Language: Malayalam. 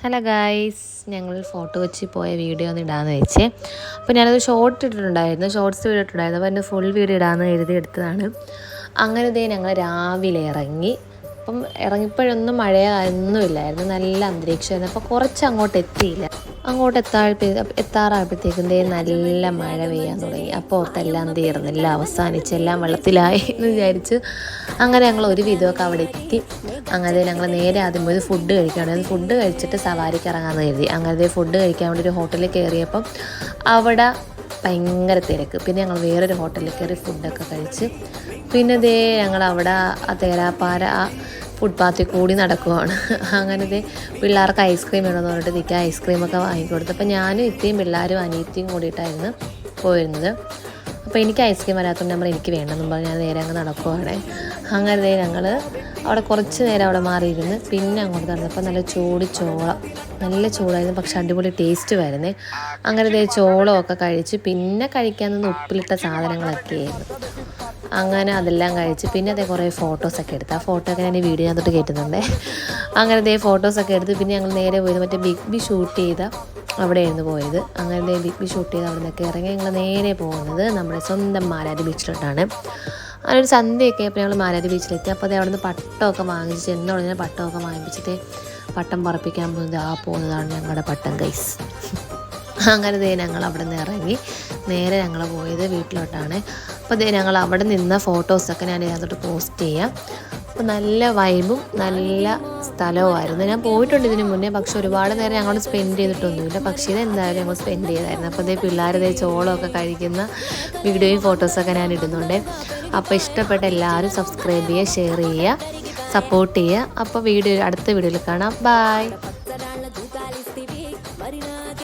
ഹലോ ഗായ്സ്, ഞങ്ങൾ ഫോട്ടോ വെച്ച് പോയ വീഡിയോ ഒന്ന് ഇടാമെന്ന് വെച്ചേ. അപ്പോൾ ഞാനത് ഷോർട്സ് വീഡിയോ ഇട്ടിട്ടുണ്ടായിരുന്നു. അപ്പോൾ എൻ്റെ ഫുൾ വീഡിയോ ഇടാമെന്ന് എഴുതിയെടുത്തതാണ്. അങ്ങനെ ഇതേ ഞങ്ങൾ രാവിലെ ഇറങ്ങി. അപ്പം ഇറങ്ങിയപ്പോഴൊന്നും മഴയൊന്നുമില്ലായിരുന്നു, നല്ല അന്തരീക്ഷമായിരുന്നു. അപ്പോൾ കുറച്ച് അങ്ങോട്ട് എത്തിയില്ല. അങ്ങോട്ട് എത്താറായപ്പോഴത്തേക്കും നല്ല മഴ പെയ്യാൻ തുടങ്ങി. അപ്പോൾ ഓർത്തെല്ലാം തീർന്നില്ല, അവസാനിച്ച് എല്ലാം വെള്ളത്തിലായി എന്ന് വിചാരിച്ച് അങ്ങനെ ഞങ്ങൾ ഒരു വിധമൊക്കെ അവിടെ എത്തി. അങ്ങനെ ഞങ്ങൾ നേരെ ആദ്യം പോയത് ഫുഡ് കഴിക്കുകയാണ്. ഫുഡ് കഴിച്ചിട്ട് സവാരിക്ക് ഇറങ്ങാമെന്ന് കരുതി. അങ്ങനെ ഫുഡ് കഴിക്കാൻ വേണ്ടി ഒരു ഹോട്ടലിൽ കയറിയപ്പം അവിടെ ഭയങ്കര തിരക്ക്. പിന്നെ ഞങ്ങൾ വേറൊരു ഹോട്ടലിൽ കയറി ഫുഡൊക്കെ കഴിച്ച് പിന്നെ ഞങ്ങൾ അവിടെ തേരാപ്പാര ഫുട്പാത്തിൽ കൂടി നടക്കുവാണ്. അങ്ങനത്തെ പിള്ളേർക്ക് ഐസ്ക്രീം വേണമെന്ന് പറഞ്ഞിട്ട് നിൽക്കുക, ഐസ്ക്രീമൊക്കെ വാങ്ങിക്കൊടുത്തു. അപ്പോൾ ഞാനും ഇത്രയും പിള്ളേരും അനിയത്തിയും കൂടിയിട്ടായിരുന്നു പോയിരുന്നത്. അപ്പോൾ എനിക്ക് ഐസ്ക്രീം വരാത്തതുകൊണ്ട് എനിക്ക് വേണമെന്നും പറഞ്ഞ് ഞാൻ നേരെ അങ്ങ് നടക്കുവാണ്. അങ്ങനെ ഞങ്ങൾ അവിടെ കുറച്ച് നേരം അവിടെ മാറിയിരുന്ന് പിന്നെ അങ്ങോട്ട് നടന്നപ്പോൾ നല്ല ചോളം, നല്ല ചൂടായിരുന്നു, പക്ഷെ അടിപൊളി ടേസ്റ്റ് വരുന്നേ. അങ്ങനെ ചോളമൊക്കെ കഴിച്ച് പിന്നെ കഴിക്കാൻ നിന്ന് ഉപ്പിലിട്ട സാധനങ്ങളൊക്കെ ആയിരുന്നു. അങ്ങനെ അതെല്ലാം കഴിച്ച് പിന്നെ കുറേ ഫോട്ടോസൊക്കെ എടുത്ത്. ആ ഫോട്ടോയൊക്കെ ഞാൻ ഈ വീഡിയോനകത്തോട്ട് കയറ്റുന്നുണ്ട്. അങ്ങനെ ഫോട്ടോസൊക്കെ എടുത്ത് പിന്നെ ഞങ്ങൾ നേരെ പോയത് മറ്റേ ബിഗ് ബി ഷൂട്ട് ചെയ്ത അവിടെയായിരുന്നു പോയത്. അങ്ങനെ ബിഗ് ബി ഷൂട്ട് ചെയ്ത് അവിടെ നിന്നൊക്കെ ഇറങ്ങി ഞങ്ങൾ നേരെ പോകുന്നത് നമ്മുടെ സ്വന്തം മാലാരി ബീച്ചിലോട്ടാണ്. അങ്ങനെ ഒരു സന്ധ്യയൊക്കെ ആയപ്പോൾ ഞങ്ങൾ മാലാരി ബീച്ചിലെത്തി. അപ്പോൾ അവിടെ നിന്ന് പട്ടമൊക്കെ വാങ്ങിച്ച് എന്നോട് പട്ടമൊക്കെ വാങ്ങിപ്പിച്ചിട്ട് പട്ടം പറപ്പിക്കാൻ പോകുന്നതാണ് ഞങ്ങളുടെ പട്ടം ഗൈസ്. അങ്ങനെ ഞങ്ങൾ അവിടെ നിന്ന് ഇറങ്ങി നേരെ ഞങ്ങൾ പോയത് വീട്ടിലോട്ടാണ്. അപ്പോൾ ഞങ്ങൾ അവിടെ നിന്ന് ഫോട്ടോസൊക്കെ ഞാൻ ഇതിനകത്തോട്ട് പോസ്റ്റ് ചെയ്യാം. അപ്പോൾ നല്ല വൈബും നല്ല സ്ഥലവുമായിരുന്നു. ഞാൻ പോയിട്ടുണ്ട് ഇതിന് മുന്നേ, പക്ഷെ ഒരുപാട് നേരം ഞങ്ങൾ സ്പെൻഡ് ചെയ്തിട്ടൊന്നുമില്ല. പക്ഷേ ഇതെന്തായാലും ഞങ്ങൾ സ്പെൻഡ് ചെയ്തായിരുന്നു. അപ്പോൾ പിള്ളേർ ചോളമൊക്കെ കഴിക്കുന്ന വീഡിയോയും ഫോട്ടോസൊക്കെ ഞാൻ ഇടുന്നുണ്ട്. അപ്പോൾ ഇഷ്ടപ്പെട്ട എല്ലാവരും സബ്സ്ക്രൈബ് ചെയ്യുക, ഷെയർ ചെയ്യുക, സപ്പോർട്ട് ചെയ്യുക. അപ്പോൾ അടുത്ത വീഡിയോയിൽ കാണാം. ബൈ.